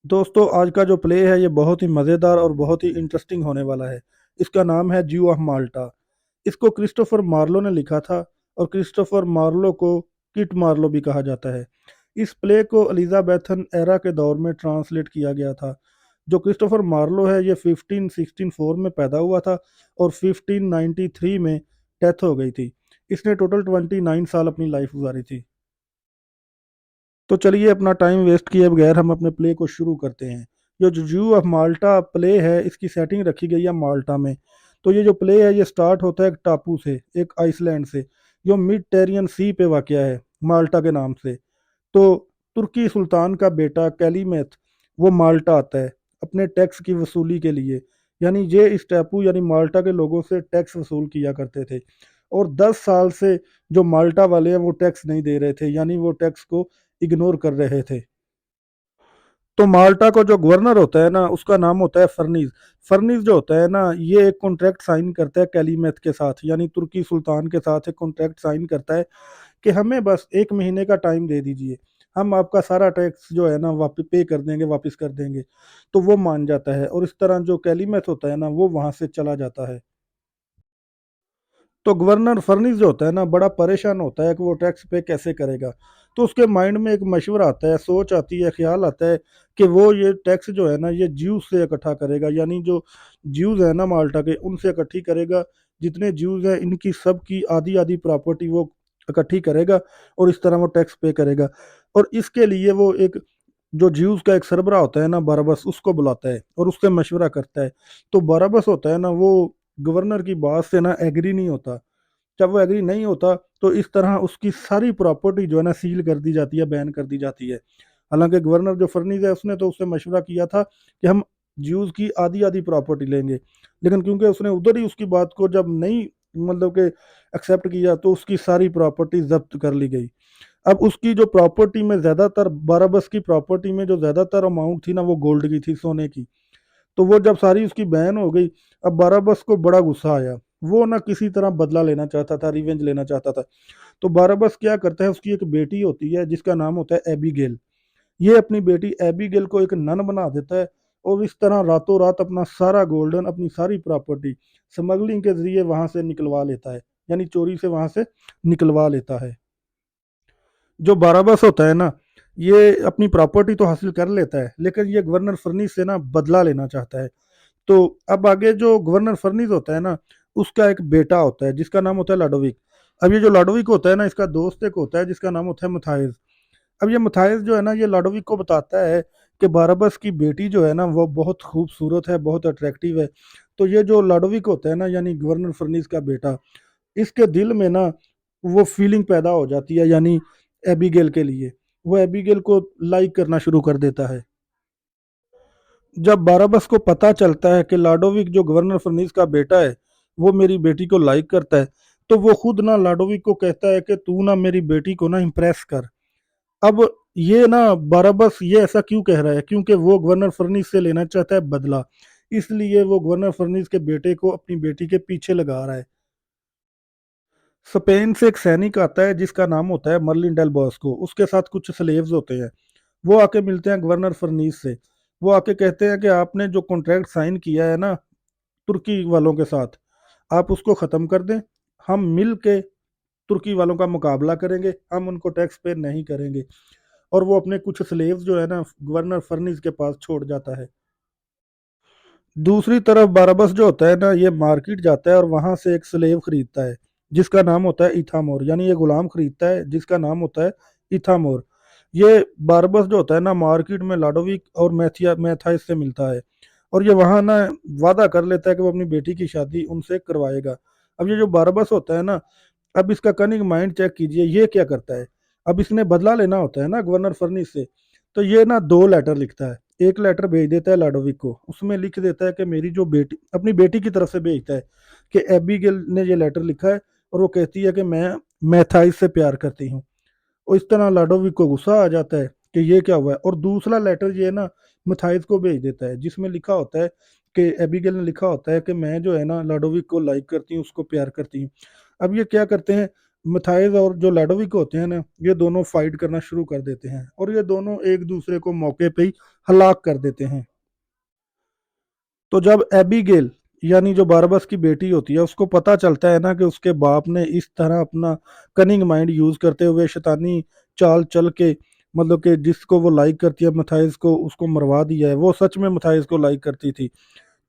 दोस्तों आज का जो प्ले है ये बहुत ही मज़ेदार और बहुत ही इंटरेस्टिंग होने वाला है। इसका नाम है ज्यू ऑफ माल्टा। इसको क्रिस्टोफर मार्लो ने लिखा था और क्रिस्टोफर मार्लो को किट मार्लो भी कहा जाता है। इस प्ले को एलिजाबेथन एरा के दौर में ट्रांसलेट किया गया था। जो क्रिस्टोफर मार्लो है ये 1564 में पैदा हुआ था और 1593 में डेथ हो गई थी। इसने टोटल 29 साल अपनी लाइफ गुजारी थी। तो चलिए अपना टाइम वेस्ट किए बगैर हम अपने प्ले को शुरू करते हैं। जो जू ऑफ माल्टा प्ले है इसकी सेटिंग रखी गई है माल्टा में। तो ये जो प्ले है ये स्टार्ट होता है एक टापू से, एक आइसलैंड से, जो मिड टेरियन सी पे वाक़या है, माल्टा के नाम से। तो तुर्की सुल्तान का बेटा कैलीमेथ वो माल्टा आता है अपने टैक्स की वसूली के लिए। यानी ये इस टापू यानी माल्टा के लोगों से टैक्स वसूल किया करते थे और 10 साल से जो माल्टा वाले हैं वो टैक्स नहीं दे रहे थे, यानी वो टैक्स को इग्नोर कर रहे थे। तो माल्टा को जो गवर्नर होता है ना उसका नाम होता है फर्नीज। फर्नीज जो होता है ना ये एक कॉन्ट्रैक्ट साइन करता है कैलीमेथ के साथ, यानी तुर्की सुल्तान के साथ एक कॉन्ट्रैक्ट साइन करता है कि हमें बस 1 महीने का टाइम दे दीजिए, हम आपका सारा टैक्स जो है ना वापस पे कर देंगे, वापस कर देंगे। तो वो मान जाता है और इस तरह जो कैलीमेथ होता है ना वो वहां से चला जाता है। तो गवर्नर फर्निस जो होता है ना बड़ा परेशान होता है कि वो टैक्स पे कैसे करेगा। तो उसके माइंड में एक मशवरा आता है, सोच आती है, ख्याल आता है कि वो ये टैक्स जो है ना ये ज्यूज से इकट्ठा करेगा, यानी जो ज्यूज है ना माल्टा के उनसे इकट्ठी करेगा। जितने ज्यूज हैं इनकी सबकी आधी आधी प्रॉपर्टी वो इकट्ठी करेगा और इस तरह वो टैक्स पे करेगा। और इसके लिए वो एक जो ज्यूज का एक सरबरा होता है ना बारबस उसको बुलाता है और उससे मशवरा करता है। तो बारबस होता है ना वो गवर्नर की बात से ना एग्री नहीं होता। जब वो एग्री नहीं होता तो इस तरह उसकी सारी प्रॉपर्टी जो है ना सील कर दी जाती है, बैन कर दी जाती है। हालांकि गवर्नर जो फर्नीज है उसने तो उससे मशवरा किया था कि हम ज्यूज की आधी आधी प्रॉपर्टी लेंगे, लेकिन क्योंकि उसने उधर ही उसकी बात को जब नहीं मतलब कि एक्सेप्ट किया तो उसकी सारी प्रॉपर्टी जब्त कर ली गई। अब उसकी जो प्रॉपर्टी में ज्यादातर बाराबस की प्रॉपर्टी में जो ज्यादातर अमाउंट थी ना वो गोल्ड की थी, सोने की। तो वो जब सारी उसकी बैन हो गई, अब बाराबस को बड़ा गुस्सा आया। वो ना किसी तरह बदला लेना चाहता था, रिवेंज लेना चाहता था। तो बाराबस क्या करता है, उसकी एक बेटी होती है जिसका नाम होता है एबीगेल। ये अपनी बेटी एबीगेल को एक नन बना देता है और इस तरह रातों रात अपना सारा गोल्डन, अपनी सारी प्रॉपर्टी स्मगलिंग के जरिए वहां से निकलवा लेता है, यानी चोरी से वहां से निकलवा लेता है। जो बाराबस होता है ना ये अपनी प्रॉपर्टी तो हासिल कर लेता है लेकिन ये गवर्नर फर्नीस से ना बदला लेना चाहता है। तो अब आगे जो गवर्नर फर्नीस होता है ना उसका एक बेटा होता है जिसका नाम होता है लाडोविक। अब ये जो लाडोविक होता है ना इसका दोस्त एक होता है जिसका नाम होता है मथाइस। अब ये मथाइस जो है ना ये लाडोविक को बताता है कि बाराबस की बेटी जो है ना वो बहुत खूबसूरत है, बहुत अट्रैक्टिव है। तो ये जो लाडोविक होता है ना यानी गवर्नर फर्नीस का बेटा, इसके दिल में ना वो फीलिंग पैदा हो जाती है, यानी एबिगेल के लिए। वो एबिगेल को लाइक करना शुरू कर देता है। जब बाराबस को पता चलता है कि लाडोविक जो गवर्नर फर्नीस का बेटा है वो मेरी बेटी को लाइक करता है, तो वो खुद ना लाडोविक को कहता है कि तू ना मेरी बेटी को ना इम्प्रेस कर। अब ये ना बाराबस ये ऐसा क्यों कह रहा है, क्योंकि वो गवर्नर फर्नीस से लेना चाहता है बदला। इसलिए वो गवर्नर फर्नीस के बेटे को अपनी बेटी के पीछे लगा रहा है। स्पेन से एक सैनिक आता है जिसका नाम होता है मर्लिन डेल बॉस्को, उसके साथ कुछ स्लेव्स होते हैं। वो आके मिलते हैं गवर्नर फर्नीस से। वो आके कहते हैं कि आपने जो कॉन्ट्रैक्ट साइन किया है ना तुर्की वालों के साथ, आप उसको ख़त्म कर दें। हम मिल के तुर्की वालों का मुकाबला करेंगे, हम उनको टैक्स पे नहीं करेंगे। और वो अपने कुछ स्लेव्स जो है ना गवर्नर फर्नीस के पास छोड़ जाता है। दूसरी तरफ बाराबस जो होता है ना ये मार्केट जाता है और वहां से एक स्लेव खरीदता है जिसका नाम होता है इथामोर, यानी ये गुलाम खरीदता है जिसका नाम होता है इथामोर। ये बारबस जो होता है ना मार्केट में लाडोविक और मैथाइस से मिलता है और ये वहां ना वादा कर लेता है कि वो अपनी बेटी की शादी उनसे करवाएगा। अब ये जो बारबस होता है ना, अब इसका कनिंग माइंड चेक कीजिए ये क्या करता है। अब इसने बदला लेना होता है ना गवर्नर फर्नीस से। तो ये ना दो लेटर लिखता है। एक लेटर भेज देता है लाडोविक को, उसमें लिख देता है कि मेरी जो बेटी, अपनी बेटी की तरफ से भेजता है कि एबिगेल ने ये लेटर लिखा है और वो कहती है कि मैं मैथाइस से प्यार करती हूँ। और इस तरह लाडोविक को गुस्सा आ जाता है कि ये क्या हुआ है, और दूसरा लेटर ये ना मैथाइस को भेज देता है जिसमें लिखा होता है कि एबिगेल ने लिखा होता है कि मैं जो है ना लाडोविक को लाइक करती हूँ, उसको प्यार करती हूँ। अब ये क्या करते हैं, मिथाइल और जो लेडोविक होते हैं ना, ये दोनों फाइट करना शुरू कर देते हैं और ये दोनों एक दूसरे को मौके पे ही हलाक कर देते हैं। तो जब एबिगेल यानी जो बारबस की बेटी होती है उसको पता चलता है ना कि उसके बाप ने इस तरह अपना कनिंग माइंड यूज करते हुए शैतानी चाल चल के, मतलब कि जिसको वो लाइक करती है मथाइस को, उसको मरवा दिया है। वो सच में मथाइस को लाइक करती थी,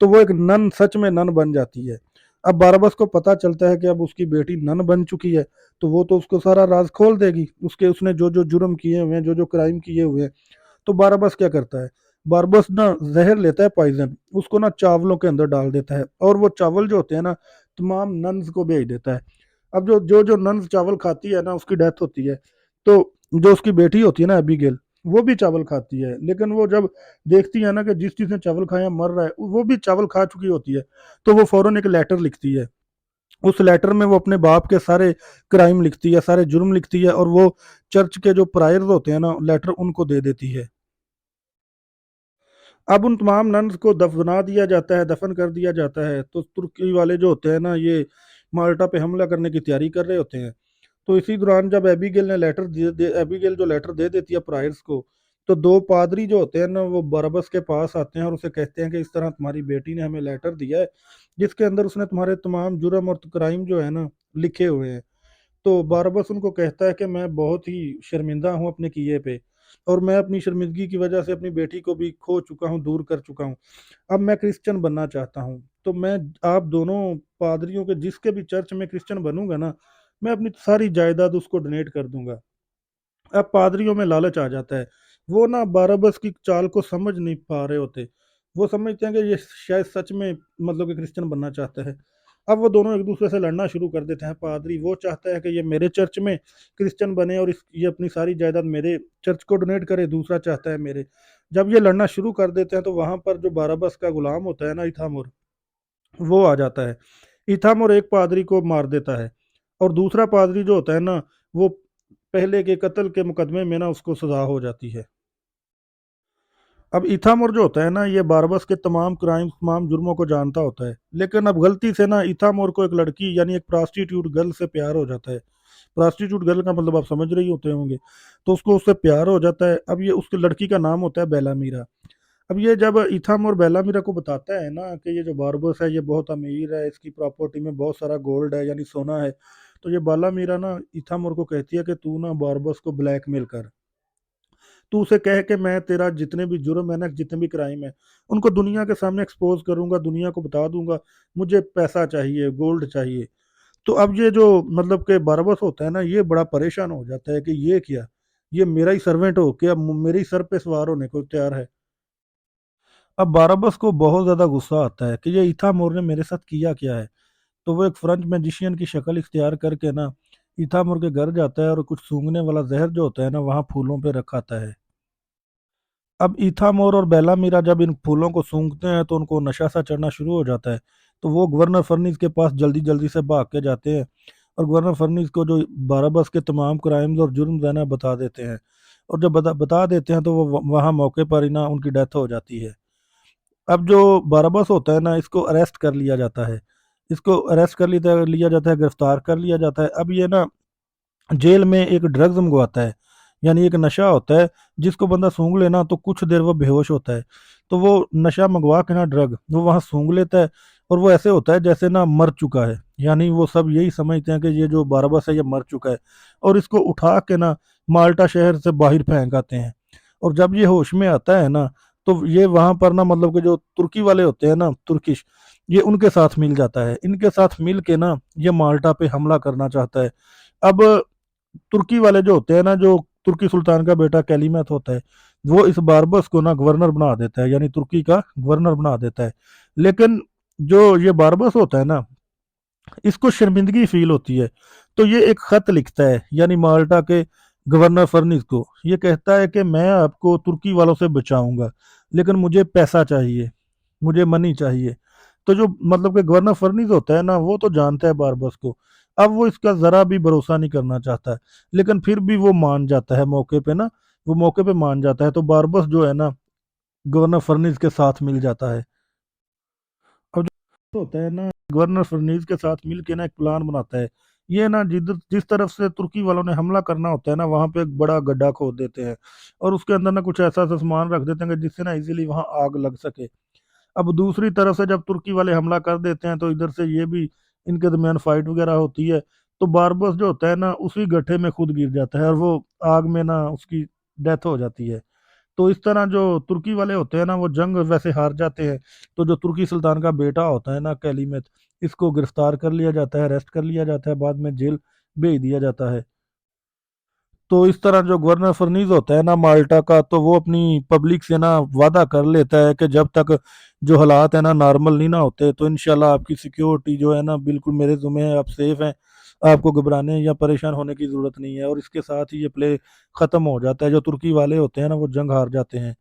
तो वो एक नन, सच में नन बन जाती है। अब बारबस को पता चलता है कि अब उसकी बेटी नन बन चुकी है, तो वो तो उसको सारा राज खोल देगी, उसके उसने जो जो जुर्म किए हुए हैं, जो जो क्राइम किए हुए हैं। तो बारबस क्या करता है, बारबस ना जहर लेता है, पॉइजन, उसको ना चावलों के अंदर डाल देता है और वो चावल जो होते हैं ना तमाम नन्स को भेज देता है। अब जो जो जो नन्स चावल खाती है ना उसकी डेथ होती है। तो जो उसकी बेटी होती है ना एबिगेल, वो भी चावल खाती है, लेकिन वो जब देखती है ना कि जिस जिसने चावल खाया मर रहा है, वो भी चावल खा चुकी होती है, तो वो फौरन एक लेटर लिखती है। उस लेटर में वो अपने बाप के सारे क्राइम लिखती है, सारे जुर्म लिखती है, और वो चर्च के जो प्रायर्स होते हैं ना लेटर उनको दे देती है। अब उन तमाम नन्स को दफना दिया जाता है, दफन कर दिया जाता है। तो तुर्की वाले जो होते हैं ना ये माल्टा पे हमला करने की तैयारी कर रहे होते हैं। तो इसी दौरान जब एबिगेल ने एबिगेल जो लेटर दे देती है प्रायर्स को, तो दो पादरी जो होते हैं ना वो बरबस के पास आते हैं और उसे कहते हैं कि इस तरह तुम्हारी बेटी ने हमें लेटर दिया है, जिसके अंदर उसने तुम्हारे तमाम जुर्म और क्राइम जो है ना लिखे हुए हैं। तो बारबस उनको कहता है कि मैं बहुत ही शर्मिंदा हूँ अपने किए पे, और मैं अपनी शर्मिंदगी की वजह से अपनी बेटी को भी खो चुका हूँ, दूर कर चुका हूँ। अब मैं क्रिश्चियन बनना चाहता हूँ, तो मैं आप दोनों पादरियों के जिसके भी चर्च में क्रिश्चियन बनूंगा ना, मैं अपनी सारी जायदाद उसको डोनेट कर दूंगा। अब पादरियों में लालच आ जाता है। वो ना बारबस की चाल को समझ नहीं पा रहे होते। वो समझते हैं कि ये शायद सच में मतलब कि क्रिश्चियन बनना चाहता है। अब वो दोनों एक दूसरे से लड़ना शुरू कर देते हैं। पादरी वो चाहता है कि ये मेरे चर्च में क्रिश्चियन बने और ये अपनी सारी जायदाद मेरे चर्च को डोनेट करे, दूसरा चाहता है मेरे। जब ये लड़ना शुरू कर देते हैं तो वहां पर जो बारबस का गुलाम होता है ना इथामोर, वो आ जाता है। इथामोर एक पादरी को मार देता है, और दूसरा पादरी जो होता है ना वो पहले के कत्ल के मुकदमे में ना उसको सजा हो जाती है। अब इथामोर जो होता है ना ये बारबस के तमाम क्राइम, तमाम जुर्मों को जानता होता है, लेकिन अब गलती से ना इथामोर को एक लड़की यानी एक प्रोस्टिट्यूट गर्ल से प्यार हो जाता है। प्रोस्टिट्यूट गर्ल का मतलब आप समझ रही होते होंगे। तो उसको उससे प्यार हो जाता है। अब ये उसकी लड़की का नाम होता है बेलामीरा। अब ये जब इथामोर बेलामीरा को बताता है ना कि ये जो बारबस है ये बहुत अमीर है, इसकी प्रॉपर्टी में बहुत सारा गोल्ड है यानी सोना है, तो ये बालामीरा ना इथामोर को कहती है कि तू ना बारबस को ब्लैकमेल कर। तू उसे कह के मैं तेरा जितने भी जुर्म है ना, जितने भी क्राइम है, उनको दुनिया के सामने एक्सपोज करूंगा, दुनिया को बता दूंगा, मुझे पैसा चाहिए, गोल्ड चाहिए। तो अब ये जो मतलब कि बारबस होता है ना ये बड़ा परेशान हो जाता है कि ये क्या, ये मेरा ही सर्वेंट हो के अब मेरे ही सर पे सवार होने को तैयार है। अब बारबस को बहुत ज्यादा गुस्सा आता है कि ये इथामोर ने मेरे साथ किया क्या है। तो वो एक फ्रेंच मैजिशियन की शक्ल इख्तियार करके ना इथामोर के घर जाता है और कुछ सूंघने वाला जहर जो होता है ना वहाँ फूलों पे रखाता है। अब इथामोर और बेलामीरा जब इन फूलों को सूंघते हैं तो उनको नशा सा चढ़ना शुरू हो जाता है। तो वो गवर्नर फर्निस के पास जल्दी जल्दी से भाग के जाते हैं, और गवर्नर फर्निस को जो बारबस के तमाम क्राइम्स और जुर्म है ना बता देते हैं। और जब बता देते हैं तो वो वहाँ मौके पर ही ना उनकी डेथ हो जाती है। अब जो बारबस होता है ना इसको अरेस्ट कर लिया जाता है। इसको अरेस्ट कर लिया जाता है, गिरफ्तार कर लिया जाता है। अब ये ना जेल में एक ड्रग्स मंगवाता है, यानी एक नशा होता है जिसको बंदा सूंघ लेना तो कुछ देर वो बेहोश होता है। तो वो नशा मंगवा के ना ड्रग वो वहाँ सूंघ लेता है, और वो ऐसे होता है जैसे ना मर चुका है, यानी वो सब यही समझते हैं कि ये जो बारबस है ये मर चुका है, और इसको उठा के ना माल्टा शहर से बाहर फेंक आते हैं। और जब ये होश में आता है ना तो ये वहां पर ना मतलब कि जो तुर्की वाले होते हैं ना तुर्किश, ये उनके साथ मिल जाता है। इनके साथ मिल के ना ये माल्टा पे हमला करना चाहता है। अब तुर्की वाले जो होते हैं ना, जो तुर्की सुल्तान का बेटा कैलीमत होता है, वो इस बारबस को ना गवर्नर बना देता है, यानी तुर्की का गवर्नर बना देता है। लेकिन जो ये बारबस होता है ना इसको शर्मिंदगी फील होती है। तो ये एक खत लिखता है यानी माल्टा के गवर्नर फर्निस को, ये कहता है कि मैं आपको तुर्की वालों से बचाऊंगा, लेकिन मुझे पैसा चाहिए, मुझे मनी चाहिए। तो जो मतलब कि गवर्नर फर्निस होता है ना वो तो जानता है बारबस को। अब वो इसका जरा भी भरोसा नहीं करना चाहता है, लेकिन फिर भी वो मान जाता है मौके पे ना, वो मौके पे मान जाता है। तो बारबस जो है ना गवर्नर फर्निस के साथ मिल जाता है। अब जो होता है ना गवर्नर फर्नीस के साथ मिल के ना एक प्लान बनाता है ये ना जिस तरफ से तुर्की वालों ने हमला करना होता है ना, वहाँ पे एक बड़ा गड्ढा खोद देते हैं और उसके अंदर ना कुछ ऐसा सा सामान रख देते हैं कि जिससे ना इजीली वहाँ आग लग सके। अब दूसरी तरफ से जब तुर्की वाले हमला कर देते हैं तो इधर से ये भी इनके दरमियान फाइट वगैरह होती है। तो बारबस जो होता है ना उसी गड्ढे में खुद गिर जाता है और वो आग में ना उसकी डेथ हो जाती है। तो इस तरह जो तुर्की वाले होते हैं ना वो जंग वैसे हार जाते हैं। तो जो तुर्की सुल्तान का बेटा होता है ना कैलीमेत, इसको गिरफ्तार कर लिया जाता है, अरेस्ट कर लिया जाता है, बाद में जेल भेज दिया जाता है। तो इस तरह जो गवर्नर फर्नीज होता है ना माल्टा का, तो वो अपनी पब्लिक से ना वादा कर लेता है कि जब तक जो हालात है ना नॉर्मल नहीं ना होते तो इंशाल्लाह आपकी सिक्योरिटी जो है ना बिल्कुल मेरे ज़िम्मे है, आप सेफ हैं, आपको घबराने या परेशान होने की ज़रूरत नहीं है। और इसके साथ ही ये प्ले ख़त्म हो जाता है, जो तुर्की वाले होते हैं ना वो जंग हार जाते हैं।